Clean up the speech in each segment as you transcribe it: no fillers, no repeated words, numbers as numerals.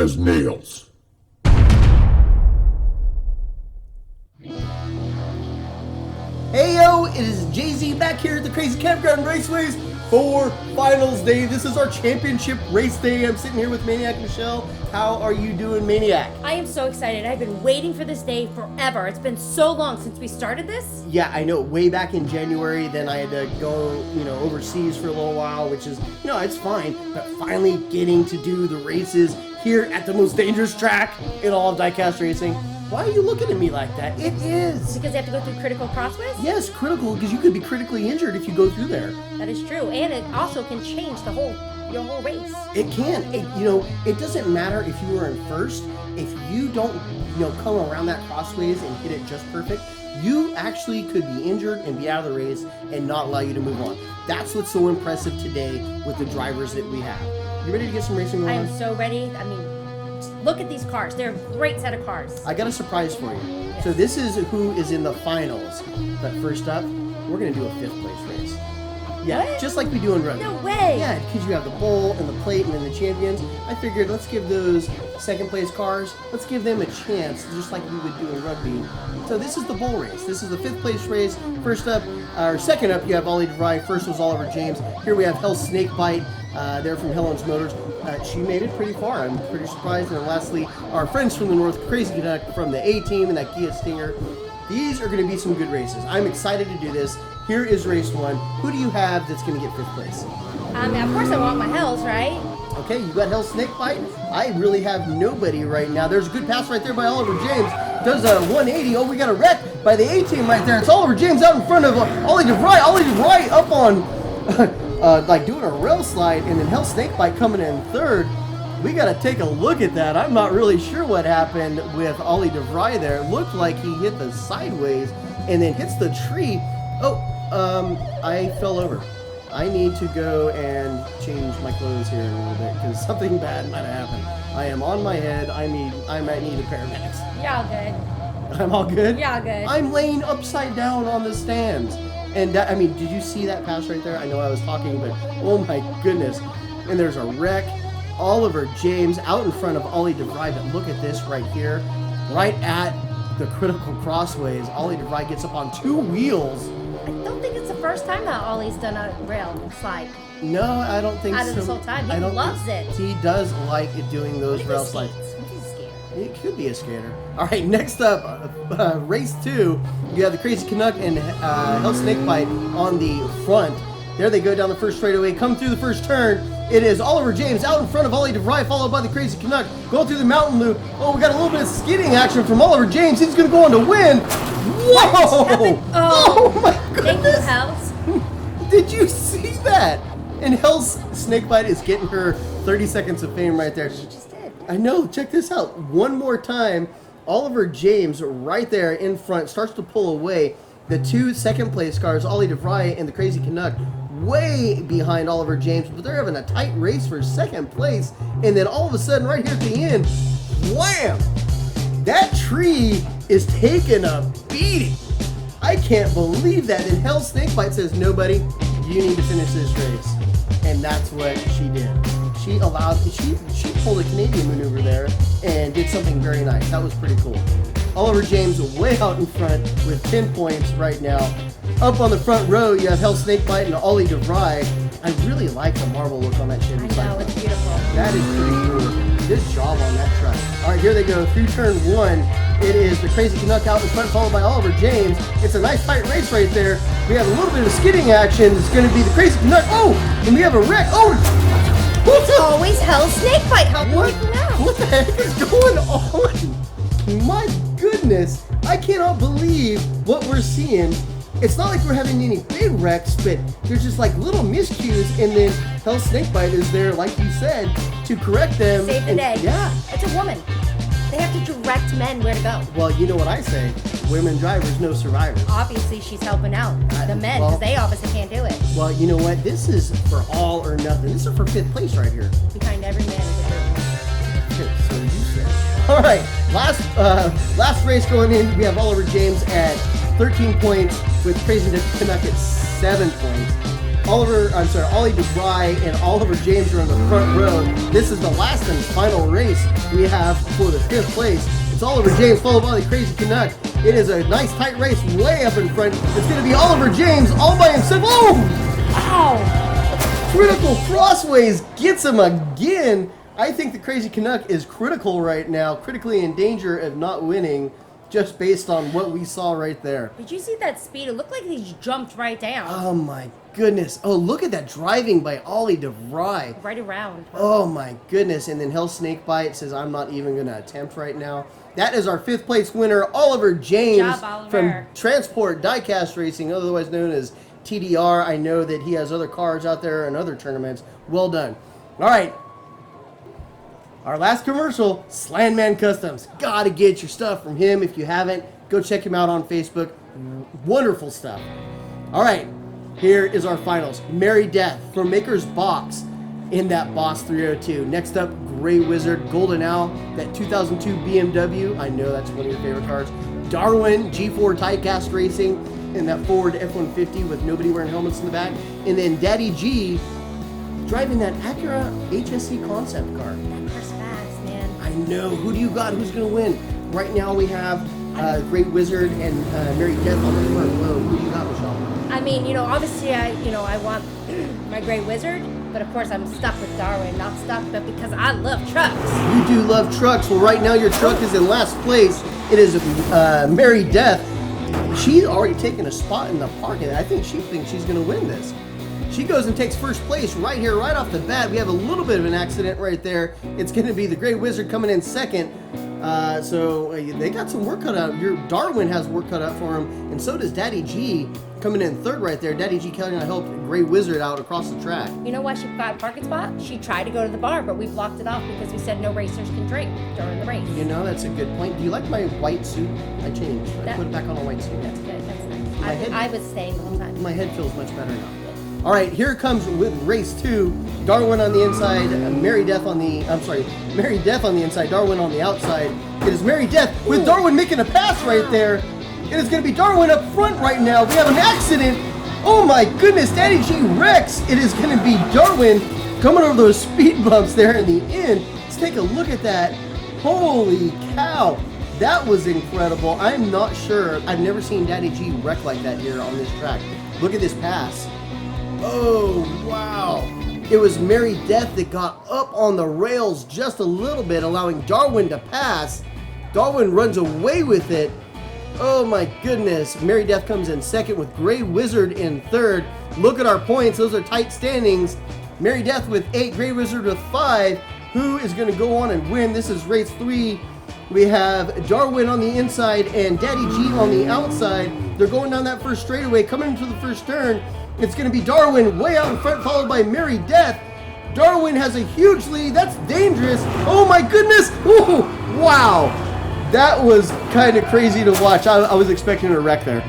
as nails. Hey yo, it is Jay-Z back here at the Crazy Campground Raceways for Finals Day. This is our championship race day. I'm sitting here with Maniac Michelle. How are you doing, Maniac? I am so excited. I've been waiting for this day forever. It's been so long since we started this. Yeah, I know. Way back in January, then I had to go, overseas for a little while, which is, it's fine. But finally getting to do the races here at the most dangerous track in all of Diecast racing. Why are you looking at me like that? It is. Because they have to go through critical crossways? Yes, critical, because you could be critically injured if you go through there. That is true. And it also can change your whole race. It can. It doesn't matter if you were in first. If you don't, come around that crossways and hit it just perfect, you actually could be injured and be out of the race and not allow you to move on. That's what's so impressive today with the drivers that we have. You ready to get some racing going? I am so ready. Look at these cars. They're a great set of cars. I got a surprise for you. Yes. So this is who is in the finals. But first up, we're going to do a 5th place race. Yeah, What? just like we do in rugby. No way. Yeah, because you have the bowl and the plate and then the champions. I figured let's give those 2nd place cars, let's give them a chance, just like we would do in rugby. So this is the bowl race. This is the 5th place race. First up, or second up, you have Ollie DeVry. First was Oliver James. Here we have Hell Snakebite. They're from Holmes Motors. She made it pretty far. I'm pretty surprised. And then lastly, our friends from the North, Crazy Canuck from the A-Team and that Kia Stinger. These are going to be some good races. I'm excited to do this. Here is race 1. Who do you have that's going to get 5th place? Of course I want my Hells, right? Okay, you got Hell Snakebite. I really have nobody right now. There's a good pass right there by Oliver James. Does a 180. Oh, we got a wreck by the A-Team right there. It's Oliver James out in front of Ollie DeVry. Ollie DeVry up on, doing a rail slide, and then Hell Snakebite coming in 3rd. We got to take a look at that. I'm not really sure what happened with Ollie DeVry there. It looked like he hit the sideways and then hits the tree. Oh, I fell over. I need to go and change my clothes here in a little bit because something bad might have happened. I am on my head. I might need a paramedics. You're all good. I'm all good? You're all good. I'm laying upside down on the stands. And that, did you see that pass right there? I know I was talking, but oh my goodness. And there's a wreck. Oliver James out in front of Ollie DeVry, but look at this right here. Right at the critical crossways, Ollie DeVry gets up on 2 wheels. I don't think it's the first time that Ollie's done a rail slide. No, I don't think so. Out of this whole time. He loves it. He does like doing those rail slides. It could be a skater. All right, next up, race 2. You have the Crazy Canuck and Hell Snakebite on the front. There they go down the first straightaway, come through the first turn. It is Oliver James out in front of Ollie DeVry, followed by the Crazy Canuck, going through the mountain loop. Oh, we got a little bit of skidding action from Oliver James. He's going to go on to win. Whoa! Oh my goodness! Thank you, Hells. Did you see that? And Hell's Snakebite is getting her 30 seconds of fame right there. She just did. I know. Check this out. One more time. Oliver James right there in front starts to pull away. The 2 second place cars, Ollie DeVry and the Crazy Canuck, way behind Oliver James, but they're having a tight race for 2nd place. And then all of a sudden, right here at the end, wham! That tree is taking a beating. I can't believe that. And Hell Snakebite says, "No, buddy, you need to finish this race." And that's what she did. She pulled a Canadian maneuver there and did something very nice. That was pretty cool. Oliver James way out in front with 10 points right now. Up on the front row, you have Hell Snakebite and Ollie DeVry. I really like the marble look on that Chevy. I know, it's beautiful. That is pretty cool. Good job on that truck. All right, here they go through turn 1. It is the Crazy Canuck out in front, followed by Oliver James. It's a nice tight race right there. We have a little bit of skidding action. It's going to be the Crazy Canuck. Oh, and we have a wreck. Oh, what's up? Always Hell Snakebite helping people out. What the heck is going on? My goodness, I cannot believe what we're seeing. It's not like we're having any big wrecks, but there's just like little miscues, and then Hell Snakebite is there, like you said, to correct them. Save the day. Yeah. It's a woman. They have to direct men where to go. Well, you know what I say. Women drivers, no survivors. Obviously, she's helping out the men, because they obviously can't do it. Well, you know what? This is for all or nothing. This is for 5th place right here. Behind every man is a dirt. So you said. All right, last race going in, we have Oliver James at 13 points with Crazy Canuck at 7 points. Ollie DeVry and Oliver James are in the front row. This is the last and final race we have for the 5th place. It's Oliver James followed by the Crazy Canuck. It is a nice tight race way up in front. It's going to be Oliver James all by himself. Oh! Ow! Critical crossways gets him again. I think the Crazy Canuck is critical right now, critically in danger of not winning, just based on what we saw right there. Did you see that speed? It looked like he jumped right down. Oh my goodness. Oh, look at that driving by Ollie DeVry. Right around. Oh my goodness. And then Hell Snakebite says, I'm not even going to attempt right now. That is our 5th place winner, Oliver James. Good job, Oliver. From Transport Diecast Racing, otherwise known as TDR. I know that he has other cars out there and other tournaments. Well done. All right. Our last commercial, Slandman Customs. Gotta get your stuff from him. If you haven't, go check him out on Facebook. Wonderful stuff. All right, here is our finals. Merry Death from Maker's Box in that Boss 302. Next up, Gray Wizard, Golden Owl, that 2002 BMW. I know that's one of your favorite cars. Darwin, G4 Diecast Racing in that Ford F-150 with nobody wearing helmets in the back. And then Daddy G driving that Acura HSC concept car. I know. Who do you got? Who's going to win? Right now we have Great Wizard and Merry Death on the front row. Who do you got, Michelle? I mean, obviously I want my Great Wizard, but of course I'm stuck with Darwin. Not stuck, but because I love trucks. You do love trucks. Well, right now your truck is in last place. It is Merry Death. She's already taken a spot in the parking. I think she thinks she's going to win this. She goes and takes first place right here, right off the bat. We have a little bit of an accident right there. It's going to be the Great Wizard coming in second. So they got some work cut out. Your Darwin has work cut out for him, and so does Daddy G coming in third right there. Daddy G Kelly and I helped Great Wizard out across the track. You know why she got a parking spot? She tried to go to the bar, but we blocked it off because we said no racers can drink during the race. You know, that's a good point. Do you like my white suit? I changed. I put it back on a white suit. That's good. That's nice. I was staying the whole time. My head feels much better now. All right, here comes with race 2. Darwin on the inside, Merry Death on the inside, Darwin on the outside. It is Merry Death with Darwin making a pass right there. It is going to be Darwin up front right now. We have an accident. Oh my goodness, Daddy G wrecks. It is going to be Darwin coming over those speed bumps there in the end. Let's take a look at that. Holy cow. That was incredible. I'm not sure. I've never seen Daddy G wreck like that here on this track. Look at this pass. Oh, wow. It was Merry Death that got up on the rails just a little bit, allowing Darwin to pass. Darwin runs away with it. Oh, my goodness. Merry Death comes in second with Gray Wizard in third. Look at our points. Those are tight standings. Merry Death with 8, Gray Wizard with 5. Who is going to go on and win? This is race 3. We have Darwin on the inside and Daddy G on the outside. They're going down that first straightaway, coming into the first turn. It's going to be Darwin way out in front, followed by Merry Death. Darwin has a huge lead. That's dangerous. Oh my goodness. Ooh, wow. That was kind of crazy to watch. I was expecting a wreck there.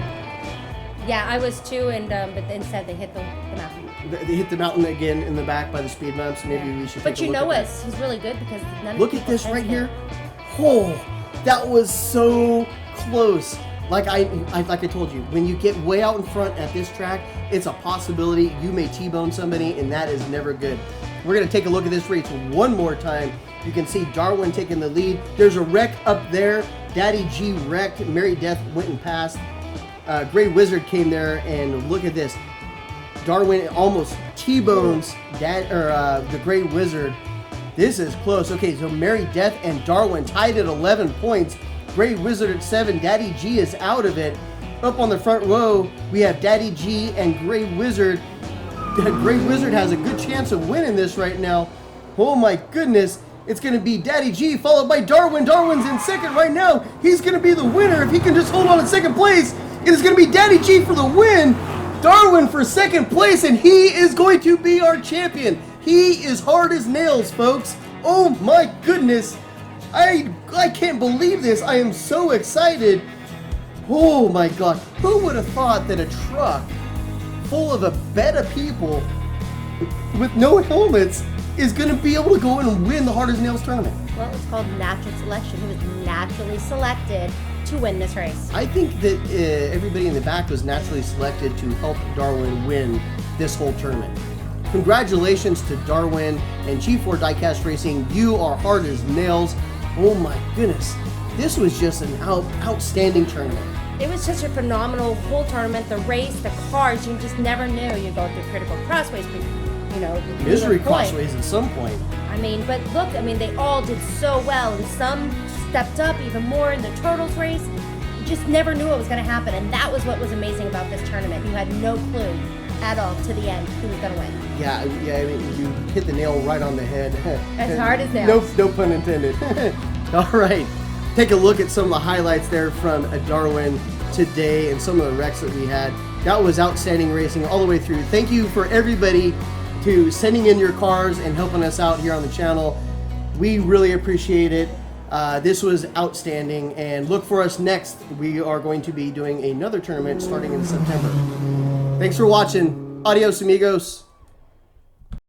Yeah, I was too, but instead they hit the mountain. They hit the mountain again in the back by the speed bumps. Maybe we should take a look at that. He's really good because none of look at this right here. Oh, that was so close. Like I told you, when you get way out in front at this track, it's a possibility you may T-bone somebody, and that is never good. We're going to take a look at this race one more time. You can see Darwin taking the lead. There's a wreck up there. Daddy G wrecked. Merry Death went and passed. Great Wizard came there, and look at this. Darwin almost T-bones the Great Wizard. This is close. Okay, so Merry Death and Darwin tied at 11 points. Great Wizard at 7. Daddy G is out of it. Up on the front row, we have Daddy G and Great Wizard. Great Wizard has a good chance of winning this right now. Oh my goodness. It's going to be Daddy G followed by Darwin. Darwin's in second right now. He's going to be the winner if he can just hold on in second place. It is going to be Daddy G for the win. Darwin for second place, and he is going to be our champion. He is hard as nails, folks. Oh my goodness. I can't believe this. I am so excited. Oh my God. Who would have thought that a truck full of a bed of people with no helmets is going to be able to go in and win the Hard as Nails tournament? Well, it's called natural selection. He was naturally selected to win this race. I think that everybody in the back was naturally selected to help Darwin win this whole tournament. Congratulations to Darwin and G4 Diecast Racing. You are hard as nails. Oh my goodness. This was just an outstanding tournament. It was such a phenomenal whole tournament. The race, the cars, you just never knew you'd go through critical crossways, you know. Misery crossways at some point. I mean, but look, I mean, they all did so well, and some stepped up even more in the Turtles race. You just never knew what was going to happen, and that was what was amazing about this tournament. You had no clue at all to the end who was going to win. Yeah, I mean, you hit the nail right on the head. As hard as nails. No pun intended. All right, take a look at some of the highlights there from Darwin today and some of the wrecks that we had. That was outstanding racing all the way through. Thank you for everybody to sending in your cars and helping us out here on the channel. We really appreciate it. This was outstanding, and look for us next. We are going to be doing another tournament starting in September. Thanks for watching. Adios, amigos.